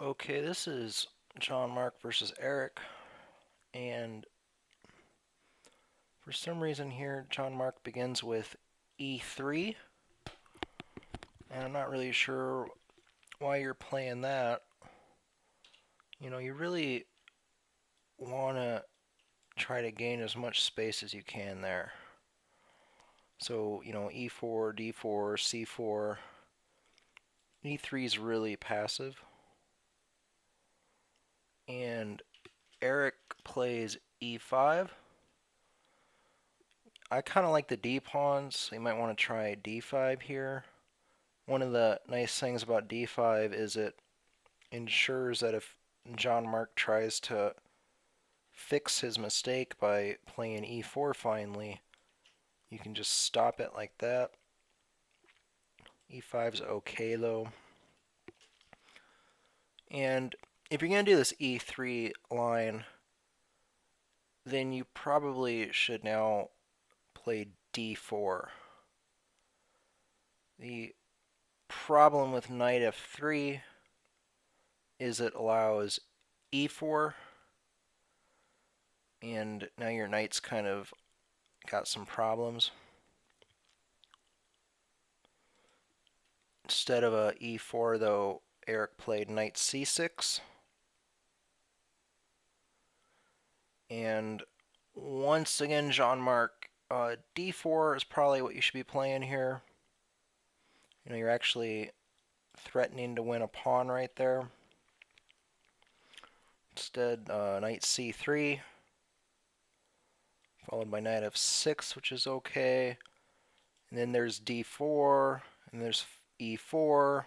Okay, this is JonMarc versus Erick, and for some reason here, JonMarc begins with E3, and I'm not really sure why you're playing that. You really want to try to gain as much space as you can there. So, E4, D4, C4, E3 is really passive, and Erick plays E5. I kind of like the D pawns, so you might want to try D5 here. One of the nice things about D5 is it ensures that if JonMarc tries to fix his mistake by playing E4 finally, you can just stop it like that. E5's okay though. And if you're going to do this E3 line, then you probably should now play D4. The problem with knight F3 is it allows E4, and now your knight's kind of got some problems. Instead of a E4 though, Erick played knight C6. And once again, JonMarc, D4 is probably what you should be playing here. You're actually threatening to win a pawn right there. Instead, knight C3, followed by knight F6, which is okay. And then there's D4, and there's E4.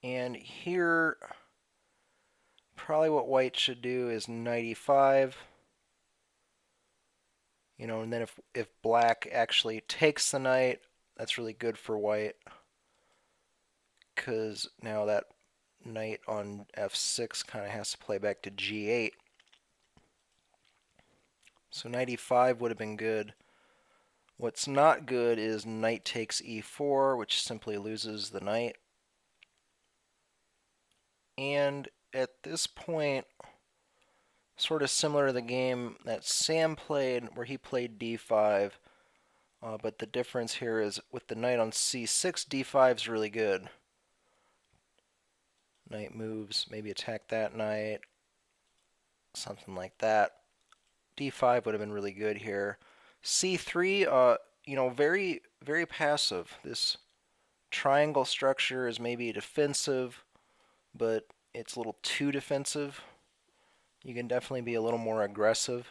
And here, probably what white should do is knight E5. And then if black actually takes the knight, that's really good for white, because now that knight on F6 kind of has to play back to G8. So knight E5 would have been good. What's not good is knight takes E4, which simply loses the knight. And at this point, sort of similar to the game that Sam played, where he played D5, but the difference here is with the knight on C6, D5 is really good. Knight moves, maybe attack that knight, something like that. D5 would have been really good here. C3, very, very passive. This triangle structure is maybe defensive, but it's a little too defensive. You can definitely be a little more aggressive.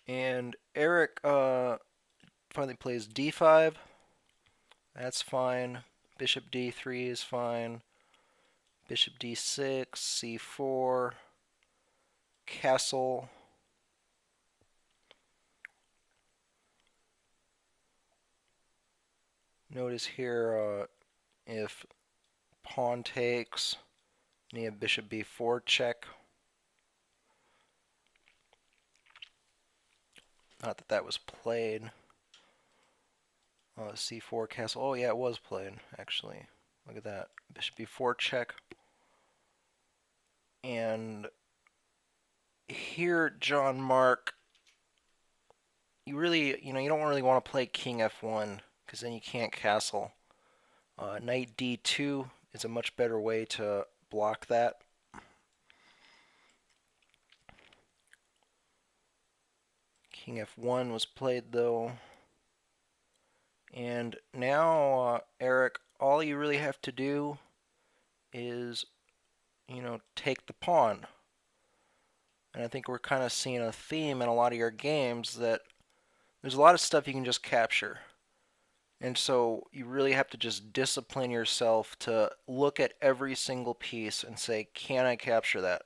And Erick finally plays D5. That's fine. Bishop D3 is fine. Bishop D6, C4, castle. Notice here if pawn takes, you have bishop B4 check. Not that that was played. C4 castle. Oh yeah, it was played actually. Look at that. Bishop B4 check. And here, JonMarc, you really, you don't really want to play King F1 because then you can't castle. Knight D2 is a much better way to block that. King F1 was played though. And now, Erick, all you really have to do is, take the pawn. And I think we're kind of seeing a theme in a lot of your games that there's a lot of stuff you can just capture. And so you really have to just discipline yourself to look at every single piece and say, can I capture that?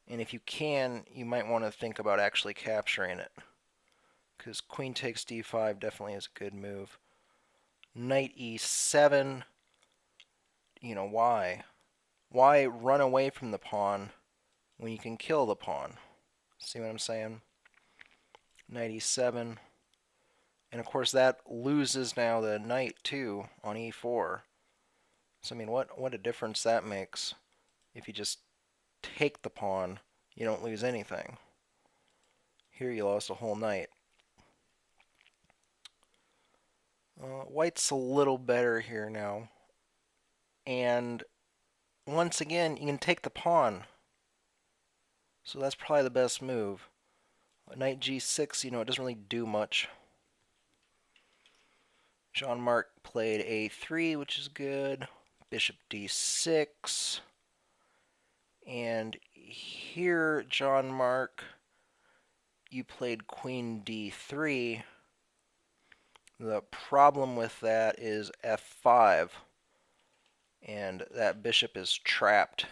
And if you can, you might want to think about actually capturing it, because queen takes d5 definitely is a good move. Knight e7, why? Why run away from the pawn when you can kill the pawn? See what I'm saying? Knight e7. And of course that loses now the knight too on e4. So I mean, what a difference that makes if you just take the pawn, you don't lose anything. Here you lost a whole knight. White's a little better here now. And once again, you can take the pawn. So that's probably the best move. Knight g6, it doesn't really do much. JonMarc played a3, which is good. Bishop d6. And here, JonMarc, you played queen d3. The problem with that is f5. And that bishop is trapped.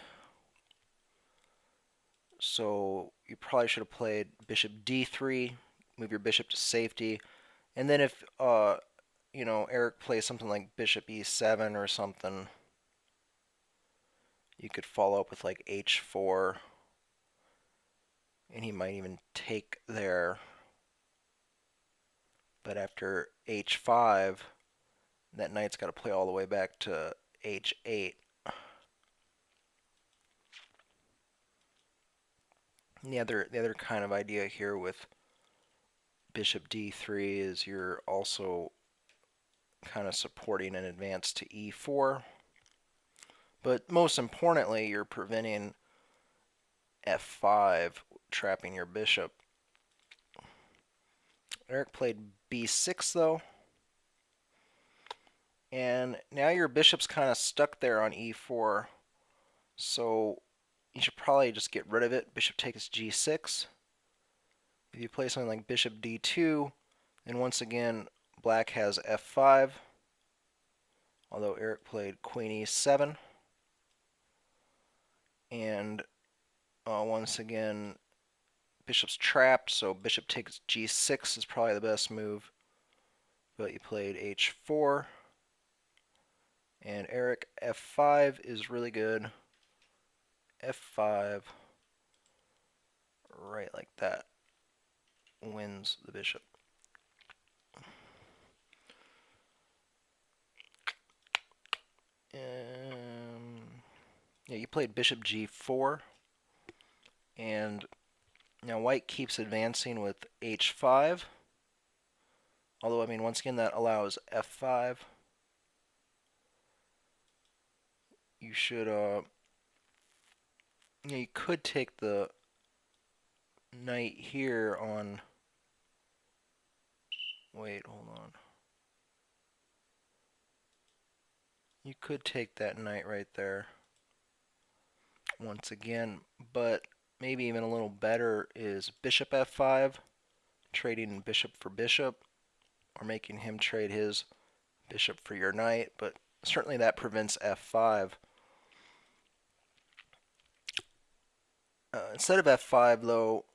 So you probably should have played bishop d3, move your bishop to safety. And then if, Erick plays something like bishop e7 or something, you could follow up with like h4. And he might even take there. But after h5, that knight's got to play all the way back to h8. And the other kind of idea here with bishop d3 is you're also kind of supporting an advance to e4. But most importantly, you're preventing f5, trapping your bishop. Erick played b6 though. And now your bishop's kind of stuck there on e4. So you should probably just get rid of it. Bishop takes g6. If you play something like bishop d2, then once again black has f5. Although Erick played queen e7. And once again, bishop's trapped, so bishop takes g6 is probably the best move. But you played h4. And Erick, f5 is really good. f5, right like that, wins the bishop. Yeah, you played bishop g4. And now white keeps advancing with h5. Although, I mean, once again, that allows f5. You should, you could take the knight here on, wait, hold on. You could take that knight right there once again, but maybe even a little better is bishop f5, trading bishop for bishop, or making him trade his bishop for your knight, but certainly that prevents f5. Instead of f5, though,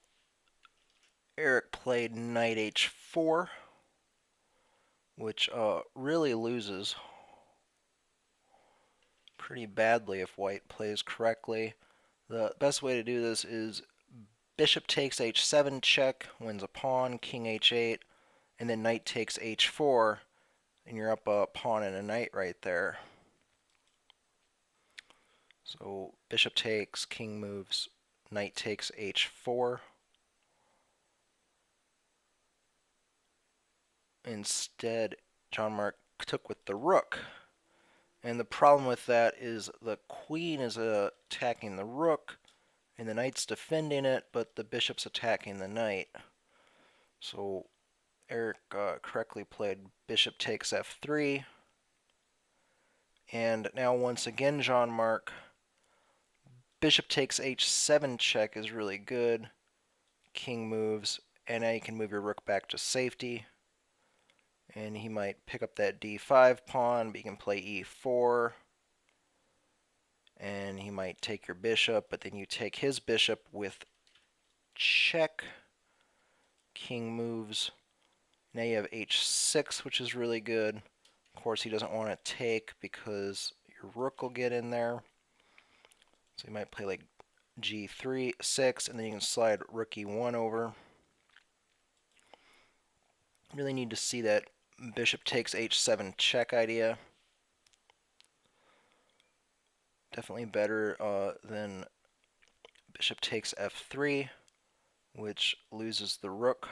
Erick played knight h4, which really loses pretty badly if white plays correctly. The best way to do this is bishop takes h7 check, wins a pawn, king h8, and then knight takes h4, and you're up a pawn and a knight right there. So bishop takes, king moves, knight takes h4. Instead, JonMarc took with the rook. And the problem with that is the queen is attacking the rook, and the knight's defending it, but the bishop's attacking the knight. So Erick correctly played bishop takes f3. And now once again, JonMarc, bishop takes h7 check is really good. King moves, and now you can move your rook back to safety. And he might pick up that d5 pawn, but you can play e4. And he might take your bishop, but then you take his bishop with check. King moves. Now you have h6, which is really good. Of course, he doesn't want to take because your rook will get in there. So you might play like g3, 6, and then you can slide rook e1 over. Really need to see that bishop takes h7 check idea. Definitely better than bishop takes f3, which loses the rook.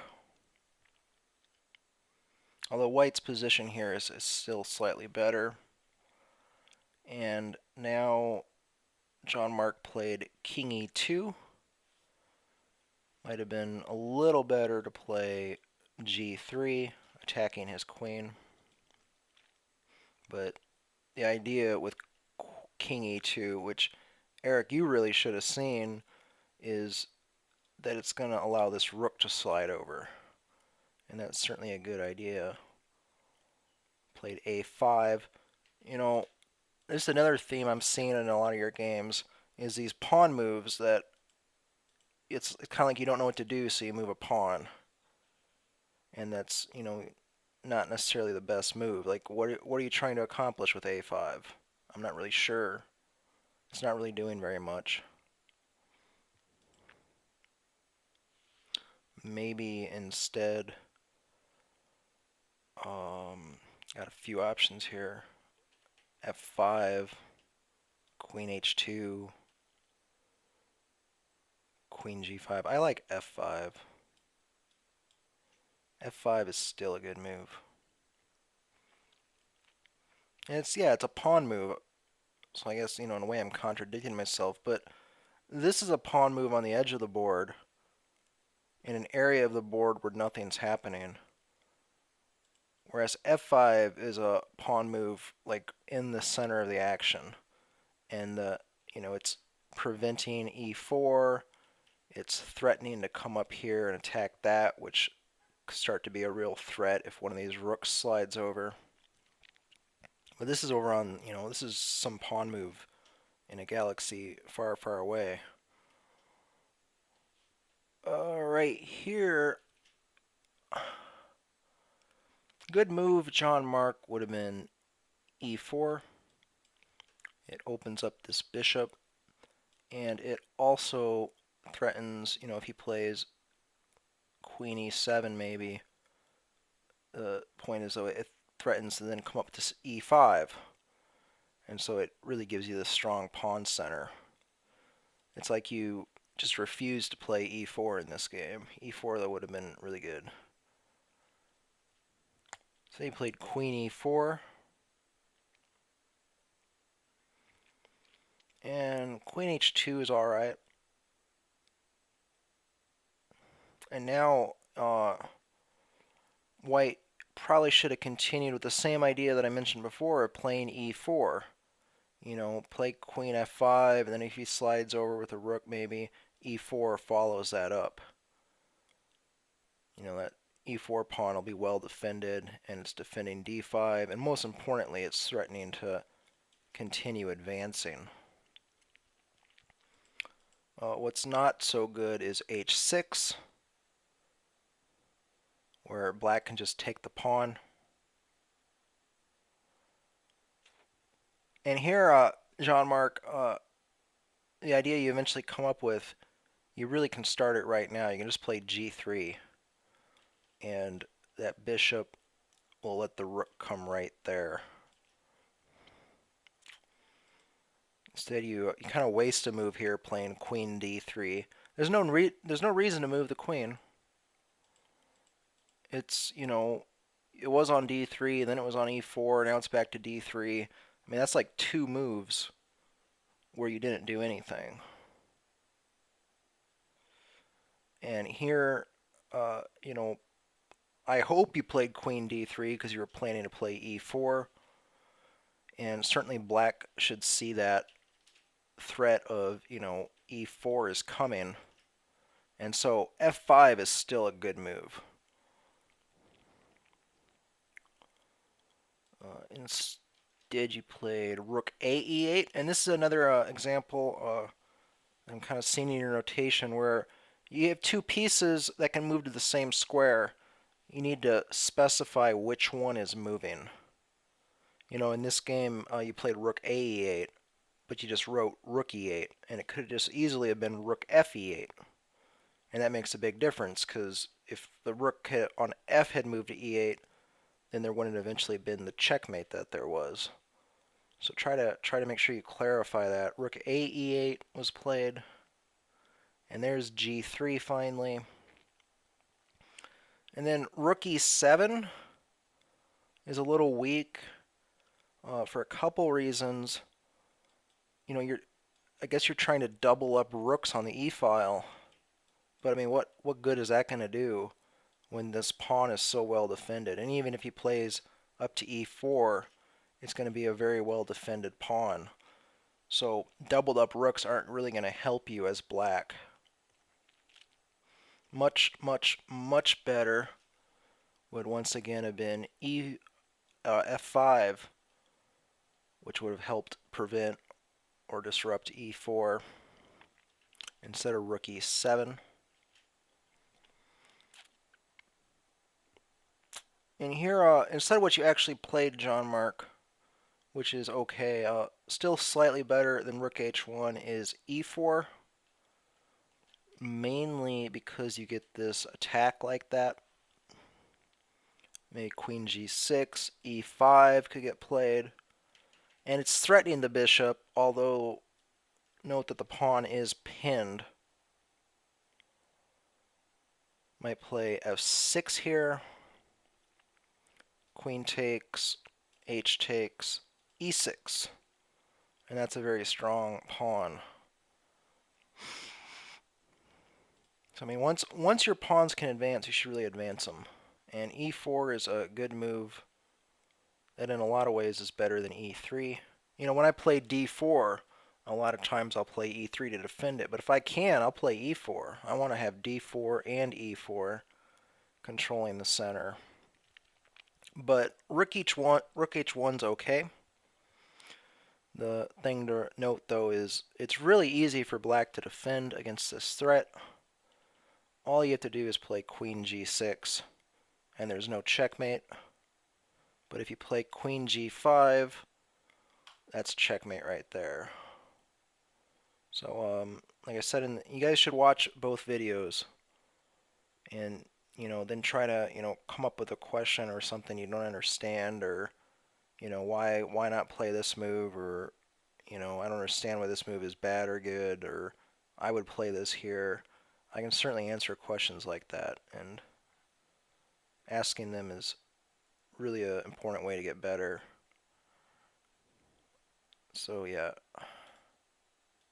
Although white's position here is still slightly better. And now JonMarc played king e2. Might have been a little better to play g3, attacking his queen. But the idea with king e2, which Eric, you really should have seen, is that it's going to allow this rook to slide over. And that's certainly a good idea. Played a5. You know, this is another theme I'm seeing in a lot of your games, is these pawn moves that it's kind of like you don't know what to do, so you move a pawn. And that's, you know, not necessarily the best move. Like, what are you trying to accomplish with a5? I'm not really sure. It's not really doing very much. Maybe instead, got a few options here. f5, queen h2, queen g5. I like f5. f5 is still a good move. And it's a pawn move. So I guess, you know, in a way I'm contradicting myself, but this is a pawn move on the edge of the board in an area of the board where nothing's happening. Whereas f5 is a pawn move like in the center of the action. And you know, it's preventing e4, it's threatening to come up here and attack that, which could start to be a real threat if one of these rooks slides over. But this is over on, you know, this is some pawn move in a galaxy far, far away. Right here, good move, JonMarc, would have been e4. It opens up this bishop, and it also threatens, you know, if he plays queen e7 maybe, the point is though it threatens to then come up to e5. And so it really gives you this strong pawn center. It's like you just refuse to play e4 in this game. e4 though would have been really good. So he played queen e4. And queen h2 is alright. And now white probably should have continued with the same idea that I mentioned before of playing e4. You know, play queen f5, and then if he slides over with a rook maybe, e4 follows that up. You know, that e4 pawn will be well defended, and it's defending d5, and most importantly, it's threatening to continue advancing. What's not so good is h6, where black can just take the pawn. And here, JonMarc, the idea you eventually come up with, you really can start it right now. You can just play g3, and that bishop will let the rook come right there. Instead, you kind of waste a move here playing queen d3. There's no reason to move the queen. It's, you know, it was on d3, then it was on e4, now it's back to d3. I mean, that's like 2 moves where you didn't do anything. And here, you know, I hope you played queen d3 because you were planning to play e4. And certainly black should see that threat of, you know, e4 is coming. And so f5 is still a good move. Instead, you played rook ae8, and this is another example I'm kind of seeing in your notation where you have 2 pieces that can move to the same square. You need to specify which one is moving. You know, in this game, you played rook ae8, but you just wrote rook e8, and it could just easily have been rook fe8. And that makes a big difference, because if the rook on f had moved to e8, then there wouldn't have eventually been the checkmate that there was. So try to make sure you clarify that. Rook A E8 was played, and there's G3 finally. And then Rook E7 is a little weak for a couple reasons. You know, I guess you're trying to double up rooks on the E file, but I mean, what good is that going to do when this pawn is so well defended? And even if he plays up to E4, it's going to be a very well defended pawn. So doubled up rooks aren't really going to help you as black. Much, much, much better would once again have been F5, which would have helped prevent or disrupt E4 instead of Rook E7. And here, instead of what you actually played, JonMarc, which is okay, still slightly better than Rook H1, is E4. Mainly because you get this attack like that. Maybe Queen G6, E5 could get played. And it's threatening the bishop, although note that the pawn is pinned. Might play F6 here. Queen takes, H takes, E6. And that's a very strong pawn. So I mean, once your pawns can advance, you should really advance them. And E4 is a good move that in a lot of ways is better than E3. You know, when I play D4, a lot of times I'll play E3 to defend it. But if I can, I'll play E4. I want to have D4 and E4 controlling the center. But Rook H1's okay. The thing to note, though, is it's really easy for black to defend against this threat. All you have to do is play Queen G6, and there's no checkmate. But if you play Queen G5, that's checkmate right there. So, like I said, you guys should watch both videos, and then try to come up with a question or something you don't understand, or why not play this move, or I don't understand why this move is bad or good, or I would play this here. I can certainly answer questions like that, and asking them is really an important way to get better. So yeah.